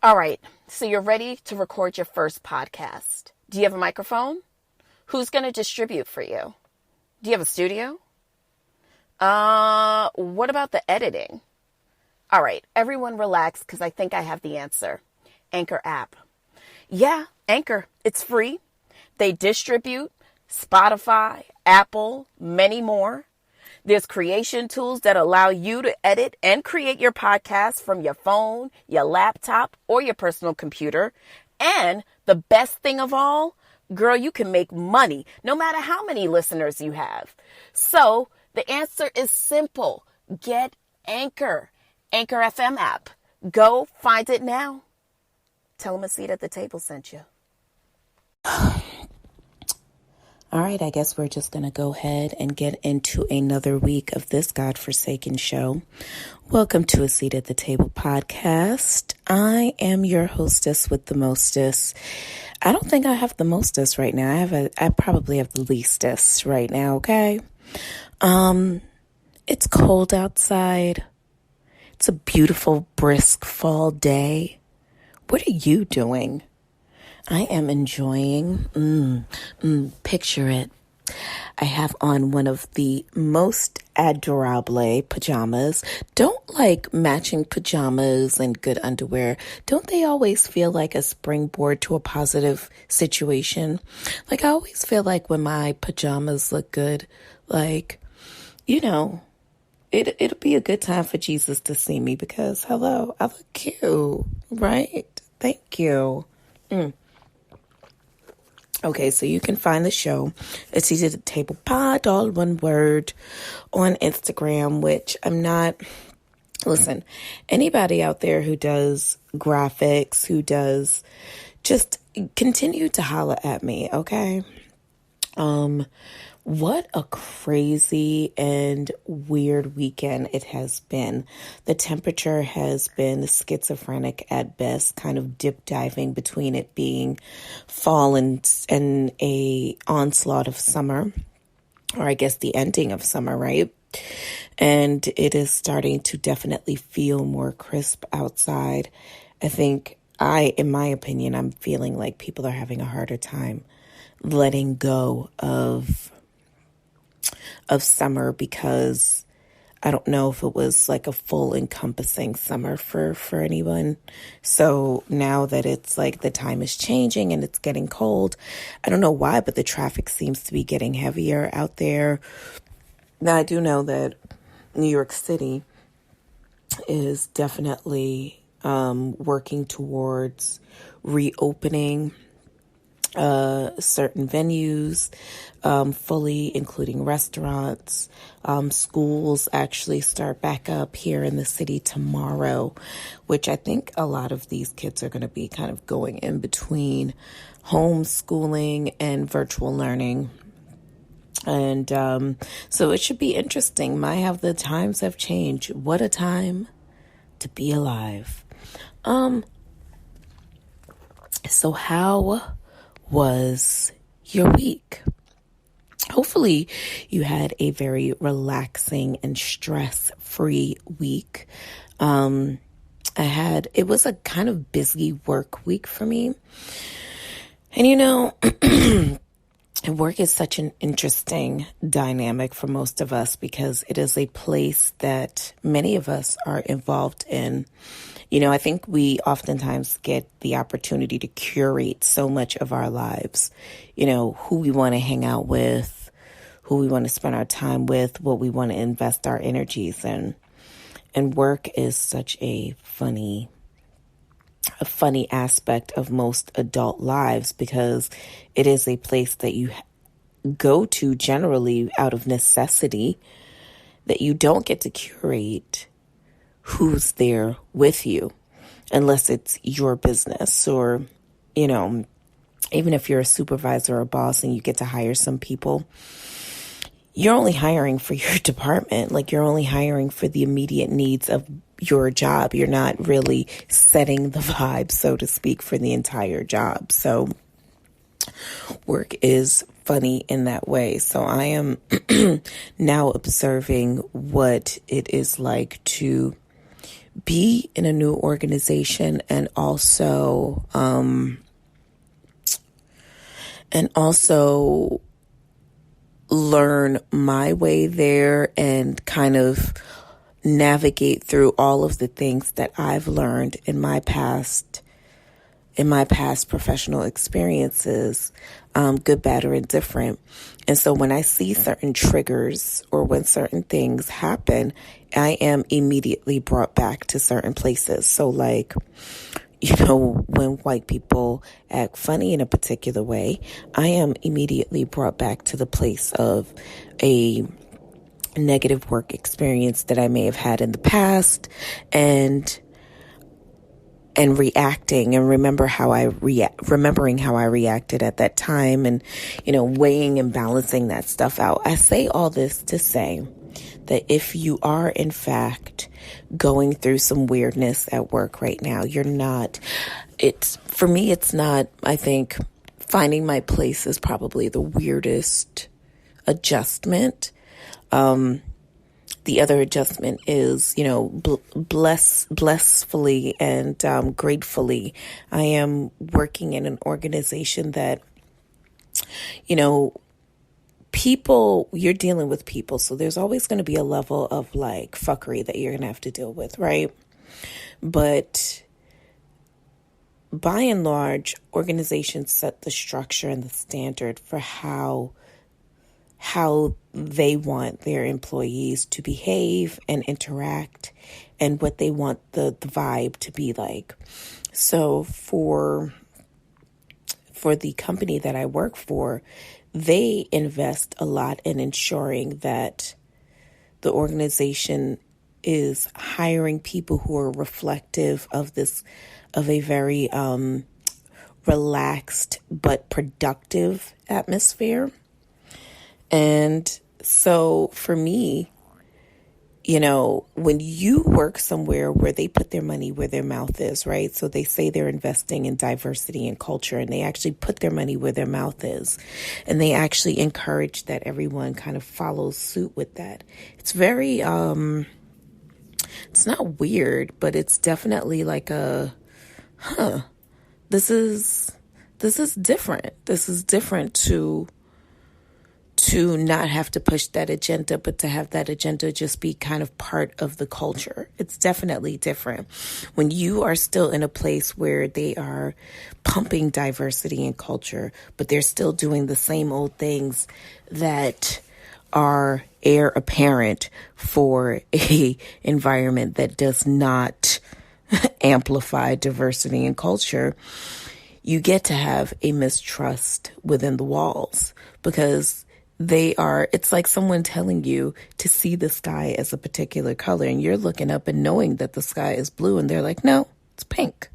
All right, so you're ready to record your first podcast. Do you have a microphone? Who's going to distribute for you? Do you have a studio? What about the editing? All right, everyone relax because I think I have the answer. Anchor app. Yeah, Anchor. It's free. They distribute Spotify, Apple, many more. There's creation tools that allow you to edit and create your podcast from your phone, your laptop, or your personal computer. And the best thing of all, girl, you can make money no matter how many listeners you have. So the answer is simple. Get Anchor. Anchor FM app. Go find it now. Tell them a seat at the table sent you. All right, I guess we're just going to go ahead and get into another week of this godforsaken show. Welcome to A Seat at the Table podcast. I am your hostess with the mostest. I don't think I have the mostest right now. I probably have the leastest right now, okay? It's cold outside. It's a beautiful, brisk fall day. What are you doing? I am enjoying, picture it. I have on one of the most adorable pajamas. Don't like matching pajamas and good underwear. Don't they always feel like a springboard to a positive situation? Like I always feel like when my pajamas look good, like, you know, it'll be a good time for Jesus to see me because, hello, I look cute, right? Thank you. Okay, so you can find the show, A Seat at the Table Pod, all one word, on Instagram, which I'm not, listen, anybody out there who does graphics, who does, just continue to holler at me, okay? What a crazy and weird weekend it has been. The temperature has been schizophrenic at best, kind of dip diving between it being fall and a onslaught of summer, or I guess the ending of summer, right? And it is starting to definitely feel more crisp outside. I think in my opinion, I'm feeling like people are having a harder time letting go of summer because I don't know if it was like a full encompassing summer for anyone. So now that it's like the time is changing and it's getting cold, I don't know why, but the traffic seems to be getting heavier out there. Now I do know that New York City is definitely working towards reopening certain venues, fully, including restaurants. Schools actually start back up here in the city tomorrow, which I think a lot of these kids are going to be kind of going in between homeschooling and virtual learning. And so it should be interesting. The times have changed. What a time to be alive. So how was your week? Hopefully you had a very relaxing and stress-free week. It was a kind of busy work week for me. And you know, work is such an interesting dynamic for most of us because it is a place that many of us are involved in. You know, I think we oftentimes get the opportunity to curate so much of our lives, you know, who we want to hang out with, who we want to spend our time with, what we want to invest our energies in. And work is such a funny aspect of most adult lives because it is a place that you go to generally out of necessity, that you don't get to curate who's there with you unless it's your business, or, you know, even if you're a supervisor or boss and you get to hire some people, you're only hiring for your department. Like, you're only hiring for the immediate needs of your job. You're not really setting the vibe, so to speak, for the entire job. So work is funny in that way. So I am now observing what it is like to be in a new organization and also learn my way there and kind of navigate through all of the things that I've learned in my past professional experiences, good, bad, or indifferent. And so when I see certain triggers or when certain things happen, I am immediately brought back to certain places. So like, when white people act funny in a particular way, I am immediately brought back to the place of a negative work experience that I may have had in the past and reacting and remembering how I reacted at that time and, weighing and balancing that stuff out. I say all this to say that if you are in fact going through some weirdness at work right now, for me, it's not, I think finding my place is probably the weirdest adjustment. The other adjustment is, blissfully and gratefully, I am working in an organization that, people, you're dealing with people. So there's always going to be a level of like fuckery that you're going to have to deal with, right? But by and large, organizations set the structure and the standard for how they want their employees to behave and interact and what they want the vibe to be like. So for the company that I work for, they invest a lot in ensuring that the organization is hiring people who are reflective of a very relaxed but productive atmosphere. And so for me, when you work somewhere where they put their money where their mouth is, right? So they say they're investing in diversity and culture, and they actually put their money where their mouth is. And they actually encourage that everyone kind of follows suit with that. It's very, it's not weird, but it's definitely like this is different. This is different to not have to push that agenda, but to have that agenda just be kind of part of the culture. It's definitely different. When you are still in a place where they are pumping diversity and culture, but they're still doing the same old things that are heir apparent for a environment that does not amplify diversity and culture, you get to have a mistrust within the walls because it's like someone telling you to see the sky as a particular color and you're looking up and knowing that the sky is blue and they're like, no, it's pink.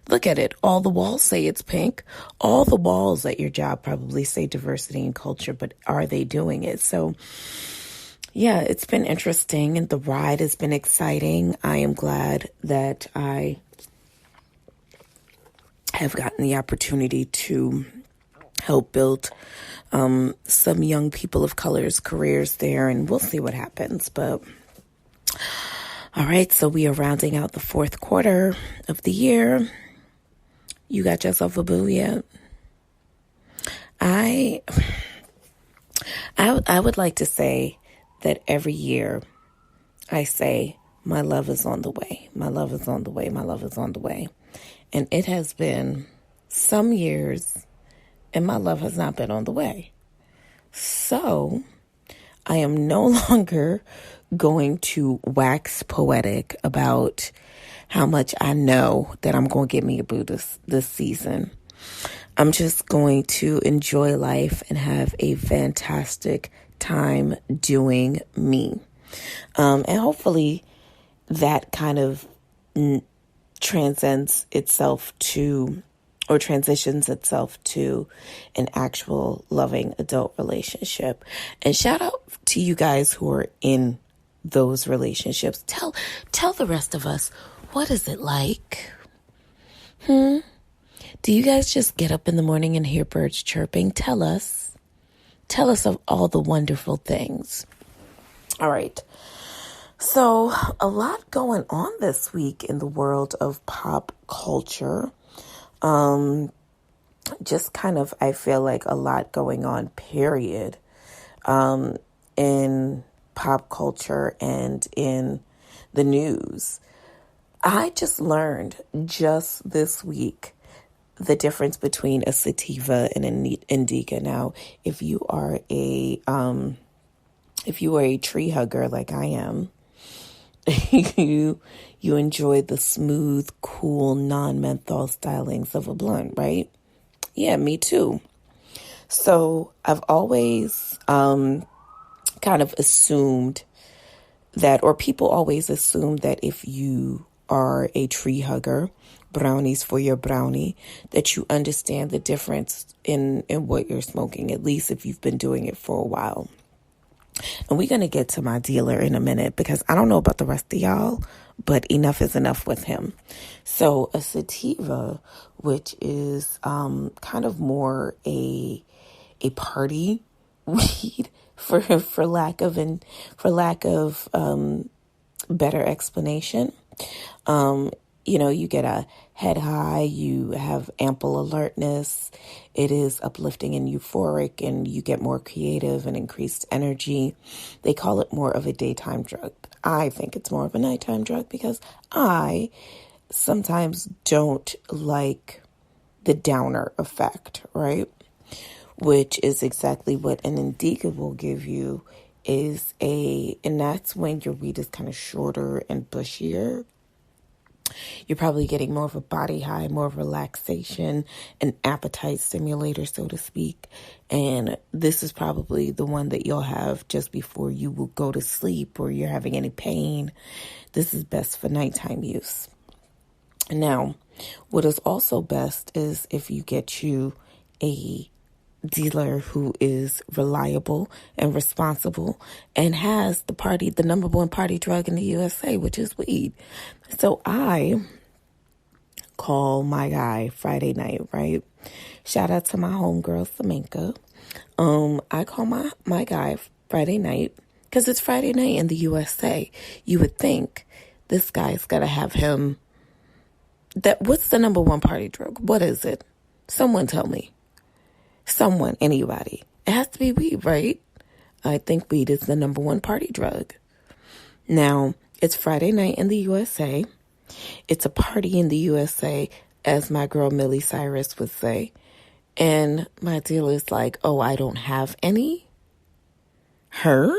Look at it. All the walls say it's pink. All the walls at your job probably say diversity and culture, but are they doing it? So yeah, it's been interesting and the ride has been exciting. I am glad that I have gotten the opportunity to help build some young people of color's careers there, and we'll see what happens. But all right, so we are rounding out the fourth quarter of the year. You got yourself a boo yet? I would like to say that every year I say, my love is on the way. My love is on the way. My love is on the way. And it has been some years and my love has not been on the way. So I am no longer going to wax poetic about how much I know that I'm going to get me a boo this season. I'm just going to enjoy life and have a fantastic time doing me. And hopefully that kind of transitions itself to an actual loving adult relationship. And shout out to you guys who are in those relationships. Tell the rest of us, what is it like? Do you guys just get up in the morning and hear birds chirping? Tell us of all the wonderful things. All right. So, a lot going on this week in the world of pop culture. Just kind of, I feel like a lot going on, period, in pop culture and in the news. I just learned just this week the difference between a sativa and an indica. Now, if you are a tree hugger like I am, you enjoy the smooth, cool, non-menthol stylings of a blunt, right? Yeah, me too. So I've always kind of assumed that, or people always assume that if you are a tree hugger, brownies for your brownie, that you understand the difference in what you're smoking, at least if you've been doing it for a while. And we're going to get to my dealer in a minute because I don't know about the rest of y'all, but enough is enough with him. So a sativa, which is kind of more a party weed for lack of better explanation. You get a head high, you have ample alertness, it is uplifting and euphoric, and you get more creative and increased energy. They call it more of a daytime drug. I think it's more of a nighttime drug because I sometimes don't like the downer effect, right? Which is exactly what an indica will give you, and that's when your weed is kind of shorter and bushier. You're probably getting more of a body high, more of relaxation, an appetite stimulator, so to speak. And this is probably the one that you'll have just before you will go to sleep or you're having any pain. This is best for nighttime use. Now, what is also best is if you get you a dealer who is reliable and responsible and has the number one party drug in the USA, which is weed. So I call my guy Friday night, right? Shout out to my homegirl Samantha. I call my guy Friday night because it's Friday night in the USA. You would think this guy's got to have him. What's the number one party drug? What is it? Someone tell me. Someone, anybody. It has to be weed, right? I think weed is the number one party drug. Now, it's Friday night in the USA. It's a party in the USA, as my girl Millie Cyrus would say. And my dealer's like, oh, I don't have any? Her?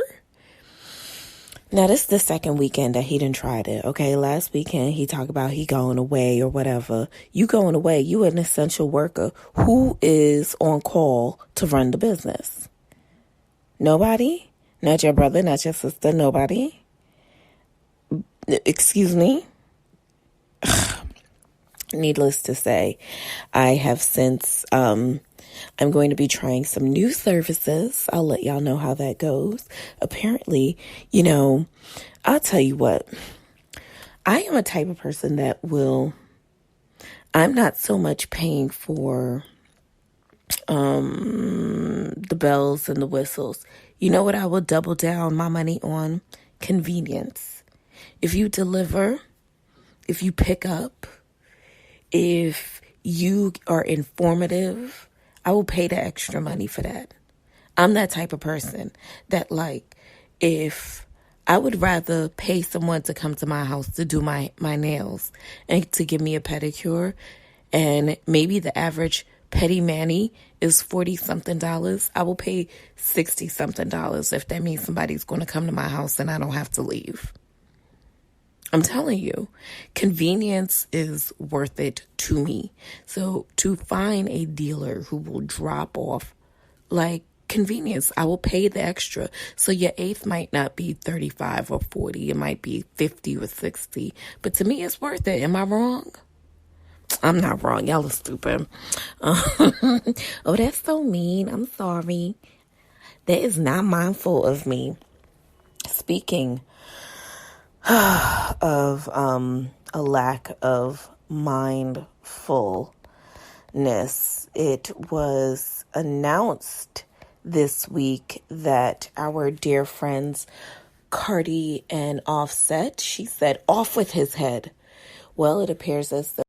Now, this is the second weekend that he done tried it, okay? Last weekend, he talked about he going away or whatever. You going away, you an essential worker. Who is on call to run the business? Nobody? Not your brother, not your sister, nobody? Excuse me? Needless to say, I have since, I'm going to be trying some new services. I'll let y'all know how that goes. Apparently, I'll tell you what, I am a type of person that I'm not so much paying for, the bells and the whistles. You know what I will double down my money on? Convenience. If you deliver, if you pick up, if you are informative, I will pay the extra money for that. I'm that type of person that, if I would rather pay someone to come to my house to do my nails and to give me a pedicure, and maybe the average pedi mani is $40-something, I will pay $60-something if that means somebody's going to come to my house and I don't have to leave. I'm telling you, convenience is worth it to me. So to find a dealer who will drop off, convenience, I will pay the extra. So your eighth might not be 35 or 40. It might be 50 or 60. But to me, it's worth it. Am I wrong? I'm not wrong. Y'all are stupid. Oh, that's so mean. I'm sorry. That is not mindful of me. Speaking of a lack of mindfulness, it was announced this week that our dear friends Cardi and Offset. She said, off with his head. Well, it appears as though